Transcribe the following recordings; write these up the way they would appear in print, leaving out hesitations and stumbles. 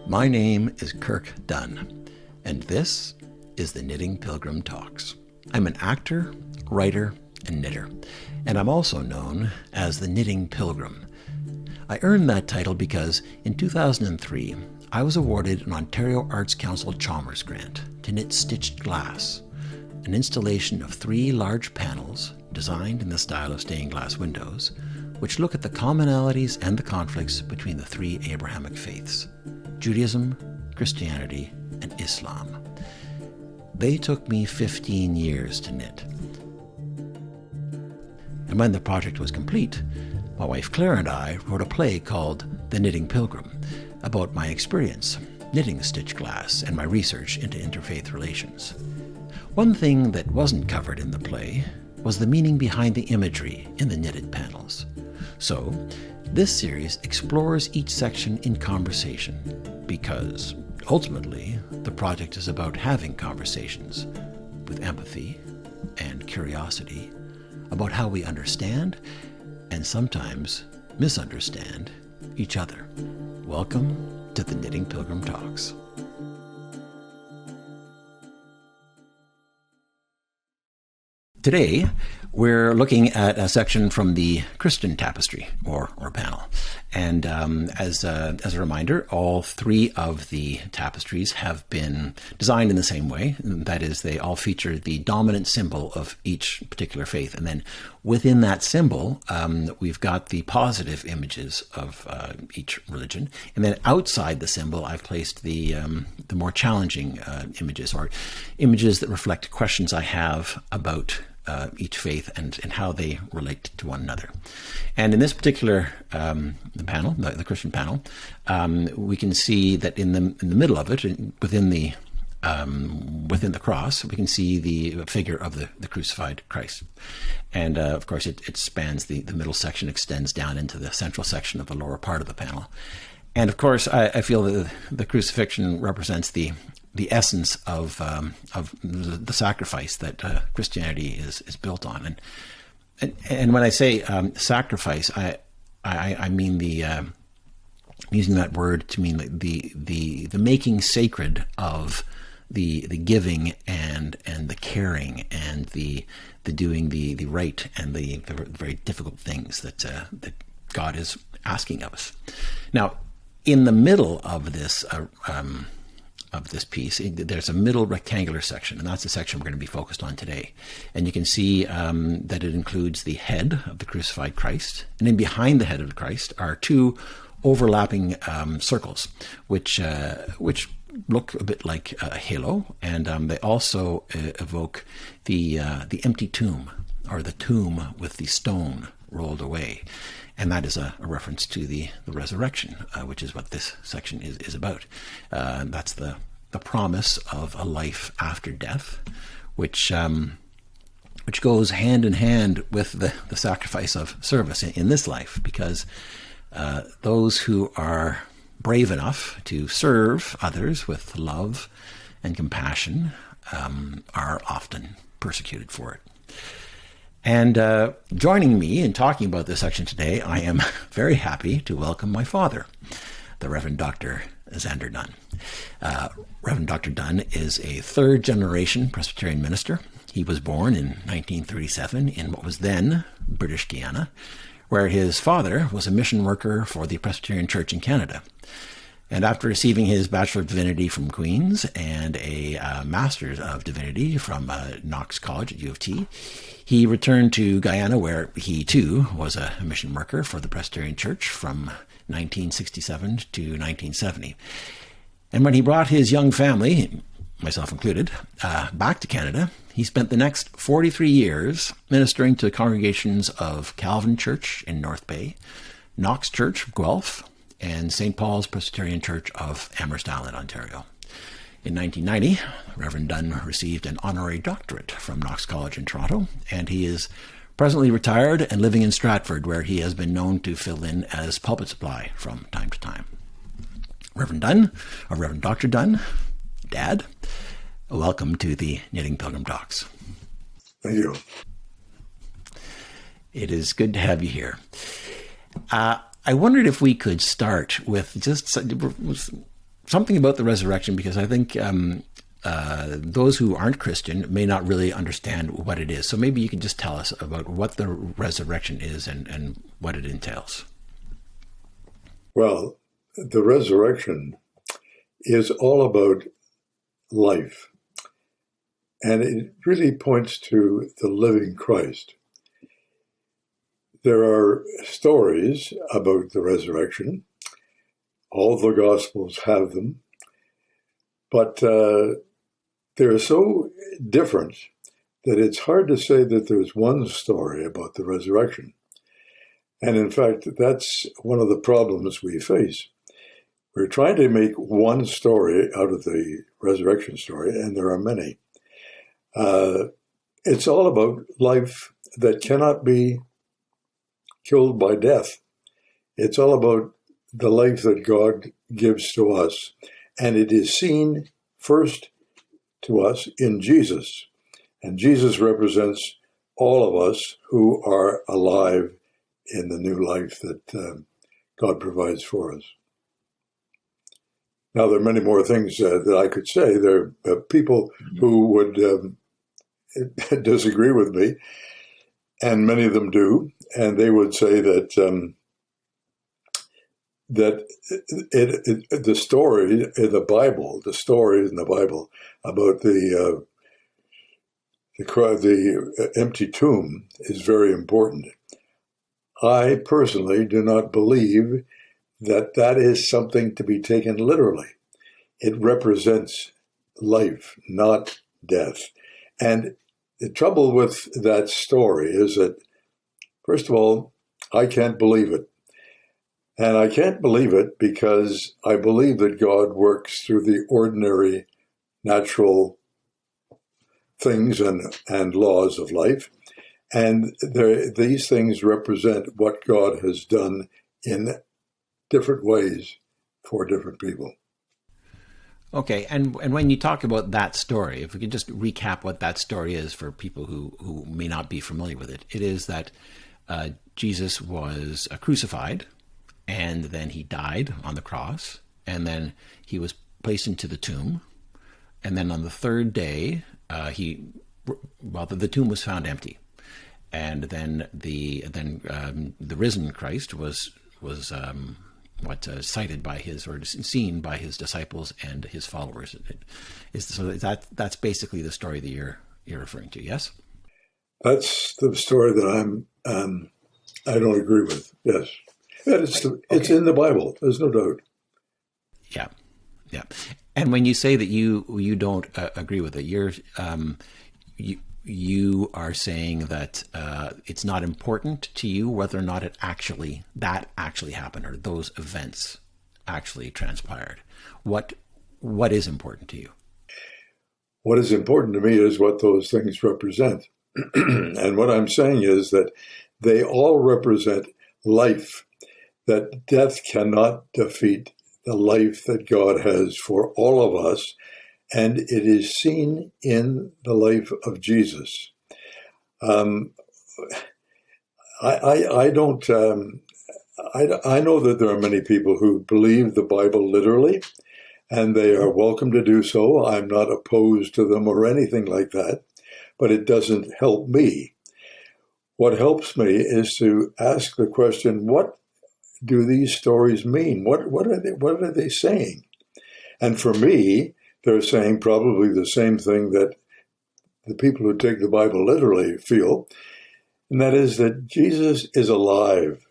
My name is Kirk Dunn, and this is the Knitting Pilgrim Talks. I'm an actor, writer, and knitter, and I'm also known as the Knitting Pilgrim. I earned that title because in 2003, I was awarded an Ontario Arts Council Chalmers grant to knit stitched glass, an installation of 3 large panels designed in the style of stained glass windows, which look at the commonalities and the conflicts between the 3 Abrahamic faiths, Judaism, Christianity, and Islam. They took me 15 years to knit. And when the project was complete, my wife Claire and I wrote a play called The Knitting Pilgrim about my experience knitting stitched glass and my research into interfaith relations. One thing that wasn't covered in the play was the meaning behind the imagery in the knitted panels. So, this series explores each section in conversation because, ultimately, the project is about having conversations with empathy and curiosity about how we understand and sometimes misunderstand each other. Welcome to the Knitting Pilgrim Talks. Today, we're looking at a section from the Christian tapestry, or panel. And as a reminder, all 3 of the tapestries have been designed in the same way. That is, they all feature the dominant symbol of each particular faith. And then within that symbol, we've got the positive images of each religion. And then outside the symbol, I've placed the more challenging images, or images that reflect questions I have about each faith and how they relate to one another. And in this particular the panel, the Christian panel, we can see that in the middle of it, within the cross, we can see the figure of the crucified Christ. And of course, it spans the middle section, extends down into the central section of the lower part of the panel. And of course, I feel that the crucifixion represents the essence of the sacrifice that Christianity is built on, and when I say sacrifice, I mean using that word to mean the making sacred of the giving and the caring and the doing the right and the very difficult things that God is asking of us. Now, in the middle of this piece, there's a middle rectangular section, and that's the section we're going to be focused on today. And you can see that it includes the head of the crucified Christ, and then behind the head of Christ are 2 overlapping circles, which look a bit like a halo, and they also evoke the empty tomb, or the tomb with the stone rolled away. And that is a reference to the resurrection, which is what this section is about. That's the promise of a life after death, which goes hand in hand with the sacrifice of service in this life, because those who are brave enough to serve others with love and compassion are often persecuted for it. And joining me in talking about this section today, I am very happy to welcome my father, the Reverend Dr. Zander Dunn. Reverend Dr. Dunn is a 3rd-generation Presbyterian minister. He was born in 1937 in what was then British Guiana, where his father was a mission worker for the Presbyterian Church in Canada. And after receiving his Bachelor of Divinity from Queen's and a Master's of Divinity from Knox College at U of T, he returned to Guyana, where he too was a mission worker for the Presbyterian Church from 1967 to 1970. And when he brought his young family, myself included, back to Canada, he spent the next 43 years ministering to congregations of Calvin Church in North Bay, Knox Church of Guelph, and St. Paul's Presbyterian Church of Amherst Island, Ontario. In 1990, Reverend Dunn received an honorary doctorate from Knox College in Toronto, and he is presently retired and living in Stratford, where he has been known to fill in as pulpit supply from time to time. Reverend Dunn, or Reverend Dr. Dunn, Dad, welcome to the Knitting Pilgrim Talks. Thank you. It is good to have you here. I wondered if we could start with just something about the resurrection, because I think those who aren't Christian may not really understand what it is. So maybe you can just tell us about what the resurrection is and what it entails. Well, the resurrection is all about life, and it really points to the living Christ. There are stories about the resurrection. All the Gospels have them, but they're so different that it's hard to say that there's one story about the resurrection. And in fact, that's one of the problems we face. We're trying to make one story out of the resurrection story, and there are many. It's all about life that cannot be killed by death. It's all about the life that God gives to us, and it is seen first to us in Jesus. And Jesus represents all of us who are alive in the new life that God provides for us. Now, there are many more things that I could say. There are people who would disagree with me, and many of them do, and they would say that the story in the Bible about the empty tomb is very important. I personally do not believe that is something to be taken literally. It represents life, not death. And the trouble with that story is that, first of all, I can't believe it. And I can't believe it because I believe that God works through the ordinary, natural things and laws of life. And these things represent what God has done in different ways for different people. Okay, and when you talk about that story, if we could just recap what that story is for people who may not be familiar with it, it is that Jesus was crucified, and then he died on the cross, and then he was placed into the tomb, and then on the third day, the tomb was found empty, and then the risen Christ was cited by seen by his disciples and his followers. That's basically the story that you're referring to. Yes, that's the story that I don't agree with. Yes, it's in the Bible. There's no doubt. Yeah. And when you say that you don't agree with it, you are saying that it's not important to you whether or not that actually happened or those events actually transpired. What is important to you? What is important to me is what those things represent. And what I'm saying is that they all represent life, that death cannot defeat the life that God has for all of us. And it is seen in the life of Jesus. I know that there are many people who believe the Bible literally, and they are welcome to do so. I'm not opposed to them or anything like that, but it doesn't help me. What helps me is to ask the question, what do these stories mean? What are they saying? And for me, they're saying probably the same thing that the people who take the Bible literally feel, and that is that Jesus is alive,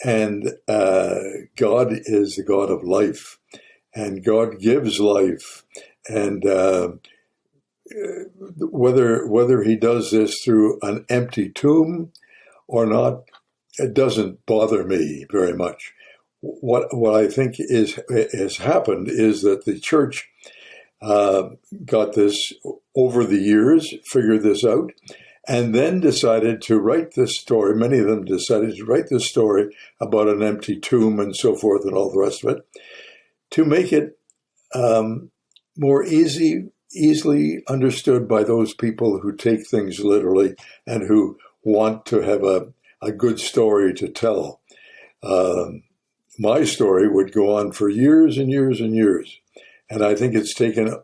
and God is the God of life, and God gives life, and whether he does this through an empty tomb or not, it doesn't bother me very much. What I think has happened is that the church got this over the years, figured this out, and then decided to write this story. Many of them decided to write this story about an empty tomb and so forth and all the rest of it, to make it more easily understood by those people who take things literally and who want to have a good story to tell. My story would go on for years and years and years. And I think it's taken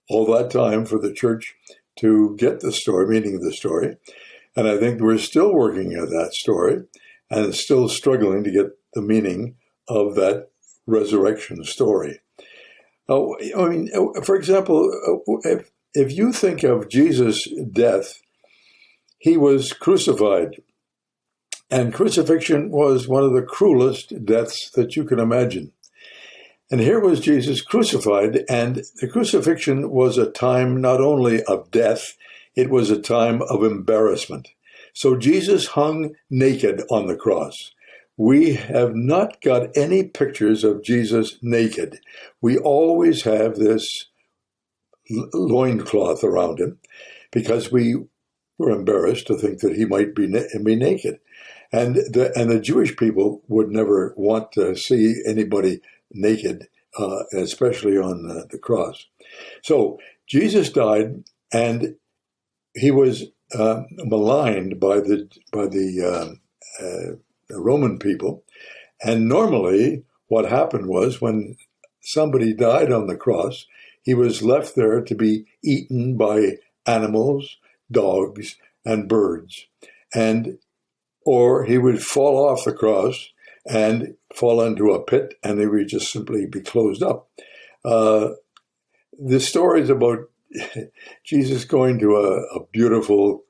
all that time for the church to get the story, meaning the story. And I think we're still working at that story and still struggling to get the meaning of that resurrection story. I mean, for example, if you think of Jesus' death, he was crucified. And crucifixion was one of the cruelest deaths that you can imagine. And here was Jesus crucified, and the crucifixion was a time not only of death, it was a time of embarrassment. So Jesus hung naked on the cross. We have not got any pictures of Jesus naked. We always have this loincloth around him because we were embarrassed to think that he might be naked. And the Jewish people would never want to see anybody naked, especially on the cross. So Jesus died, and he was maligned by the Roman people. And normally what happened was when somebody died on the cross, he was left there to be eaten by animals, dogs, and birds. Or he would fall off the cross and fall into a pit, and they would just simply be closed up. The stories about Jesus going to a beautiful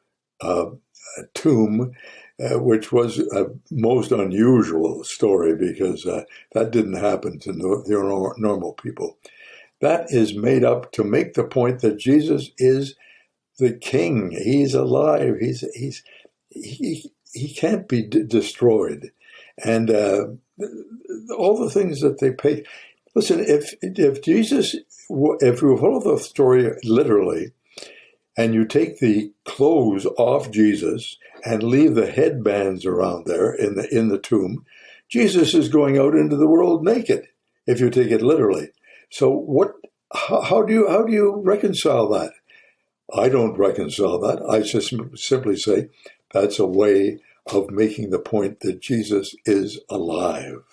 tomb, which was a most unusual story because that didn't happen to the normal people. That is made up to make the point that Jesus is the king. He's alive. He can't be destroyed. And all the things that they pay. Listen, if Jesus, if you follow the story literally, and you take the clothes off Jesus and leave the headbands around there in the tomb, Jesus is going out into the world naked, if you take it literally. So how do you reconcile that? I don't reconcile that. I just simply say that's a way of making the point that Jesus is alive.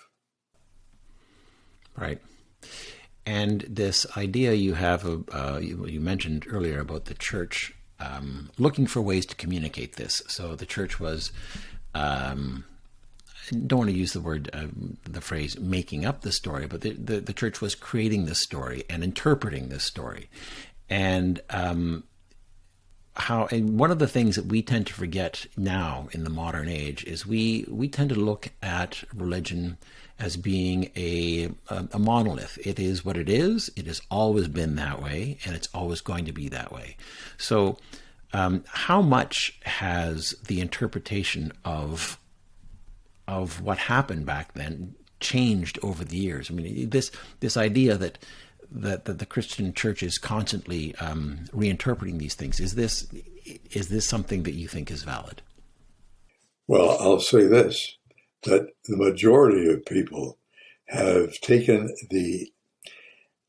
Right. And this idea you have of, you mentioned earlier about the church looking for ways to communicate this. So the church was, I don't want to use the phrase making up the story, but the church was creating this story and interpreting this story. And and one of the things that we tend to forget now in the modern age is we tend to look at religion as being a monolith. It is what it is. It has always been that way, and it's always going to be that way. So how much has the interpretation of what happened back then changed over the years? I mean, this idea that the Christian church is constantly reinterpreting these things, is this something that you think is valid? Well, I'll say this, that the majority of people have taken the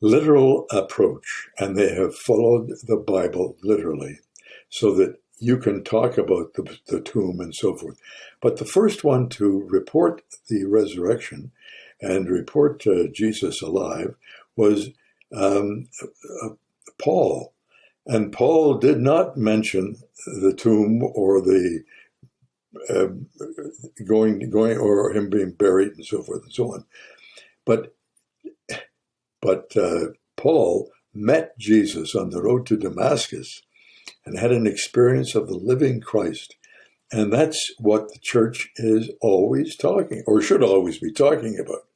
literal approach and they have followed the Bible literally so that you can talk about the tomb and so forth. But the first one to report the resurrection and report Jesus alive was Paul. And Paul did not mention the tomb or the going or him being buried and so forth and so on. But Paul met Jesus on the road to Damascus and had an experience of the living Christ. And that's what the church is always talking, or should always be talking about.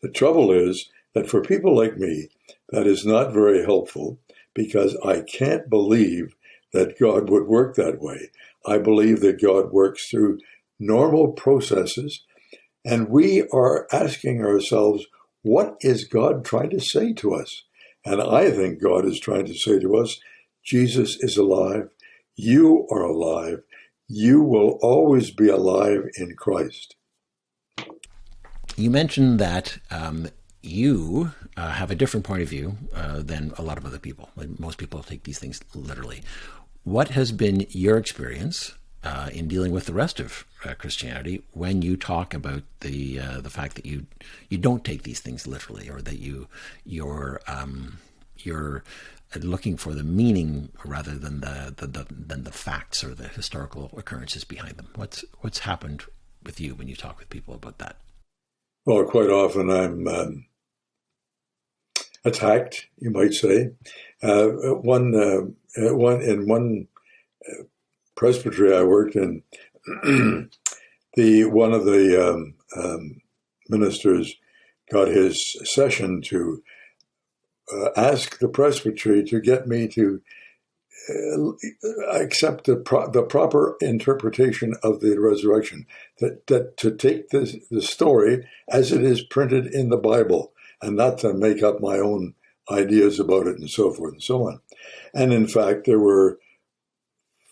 The trouble is that for people like me, that is not very helpful because I can't believe that God would work that way. I believe that God works through normal processes, and we are asking ourselves, what is God trying to say to us? And I think God is trying to say to us, Jesus is alive. You are alive. You will always be alive in Christ. You mentioned that you have a different point of view than a lot of other people. Most people take these things literally. What has been your experience in dealing with the rest of Christianity when you talk about the fact that you don't take these things literally, or that you're you're looking for the meaning rather than the facts or the historical occurrences behind them. What's happened with you when you talk with people about that? Well, quite often I'm attacked, you might say. One presbytery I worked in, one of the ministers got his session to ask the presbytery to get me to accept the proper interpretation of the resurrection, that to take the story as it is printed in the Bible and not to make up my own ideas about it and so forth and so on. And in fact, there were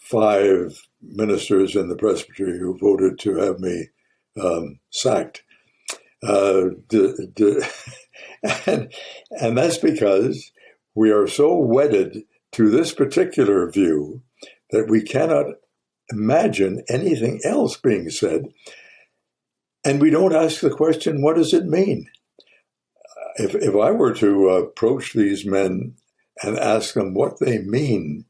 5 ministers in the presbytery who voted to have me sacked. And that's because we are so wedded to this particular view that we cannot imagine anything else being said. And we don't ask the question, what does it mean? If I were to approach these men and ask them what they mean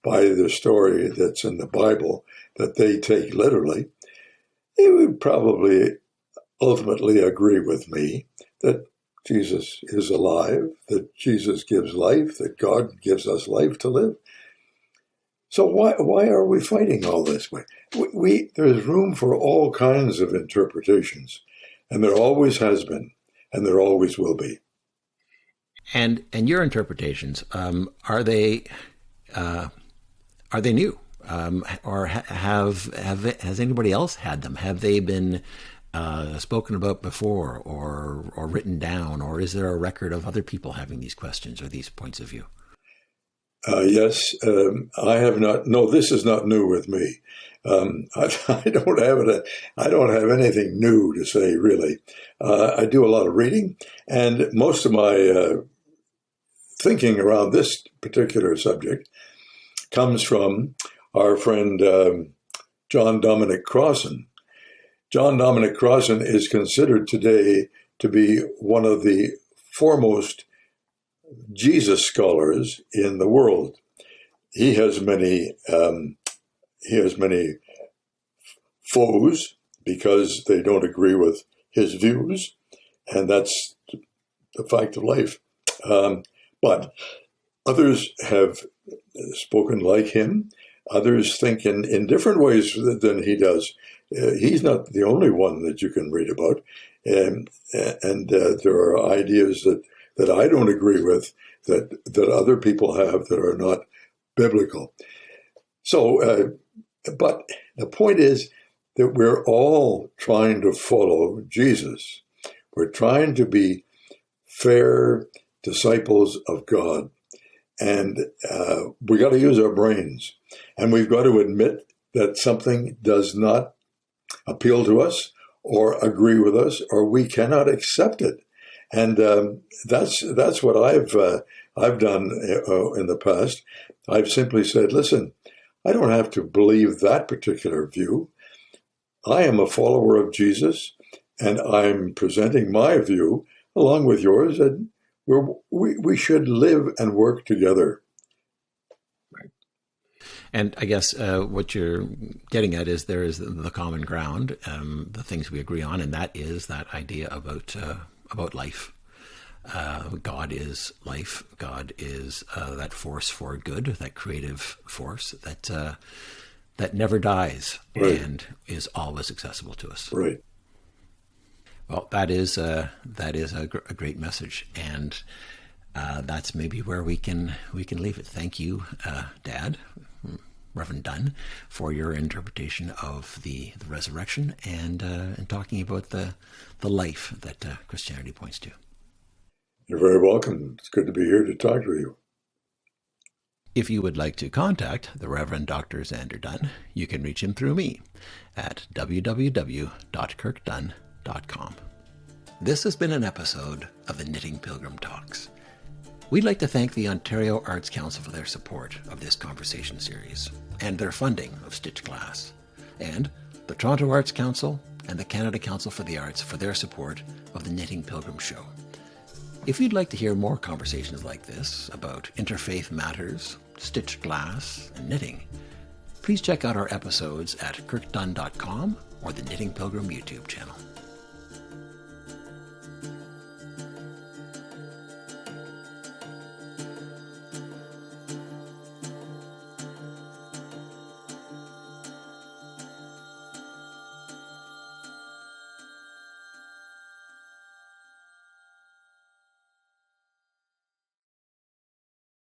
by the story that's in the Bible that they take literally, they would probably ultimately agree with me that Jesus is alive, that Jesus gives life, that God gives us life to live. So why are we fighting all this way? There's room for all kinds of interpretations, and there always has been, and there always will be. And your interpretations, are they new, or has anybody else had them? Have they been spoken about before, or written down, or is there a record of other people having these questions or these points of view? Yes, I have not. No, this is not new with me. I don't have it. I don't have anything new to say, really. I do a lot of reading, and most of my thinking around this particular subject comes from our friend John Dominic Crossan. John Dominic Crossan is considered today to be one of the foremost Jesus scholars in the world. He has many foes because they don't agree with his views, and that's the fact of life. But others have spoken like him. Others think in different ways than he does. He's not the only one that you can read about. And there are ideas that I don't agree with that other people have that are not biblical. So, but the point is that we're all trying to follow Jesus. We're trying to be fair disciples of God. And we got to use our brains. And we've got to admit that something does not appeal to us or agree with us, or we cannot accept it. And that's what I've done in the past. I've simply said, listen, I don't have to believe that particular view. I am a follower of Jesus, and I'm presenting my view along with yours, and we should live and work together. Right. And I guess what you're getting at is there is the common ground, the things we agree on, and that is that idea about life. God is life. God is that force for good, that creative force that never dies, right, and is always accessible to us. Right. Well, that is a great message, and that's maybe where we can leave it. Thank you, Dad, Reverend Dunn, for your interpretation of the resurrection and talking about the life that Christianity points to. You're very welcome. It's good to be here to talk to you. If you would like to contact the Reverend Dr. Zander Dunn, you can reach him through me at www.kirkdunn.com. This has been an episode of the Knitting Pilgrim Talks. We'd like to thank the Ontario Arts Council for their support of this conversation series and their funding of Stitch Class, and the Toronto Arts Council and the Canada Council for the Arts for their support of the Knitting Pilgrim Show. If you'd like to hear more conversations like this about interfaith matters, stitched glass, and knitting, please check out our episodes at kirkdunn.com or the Knitting Pilgrim YouTube channel.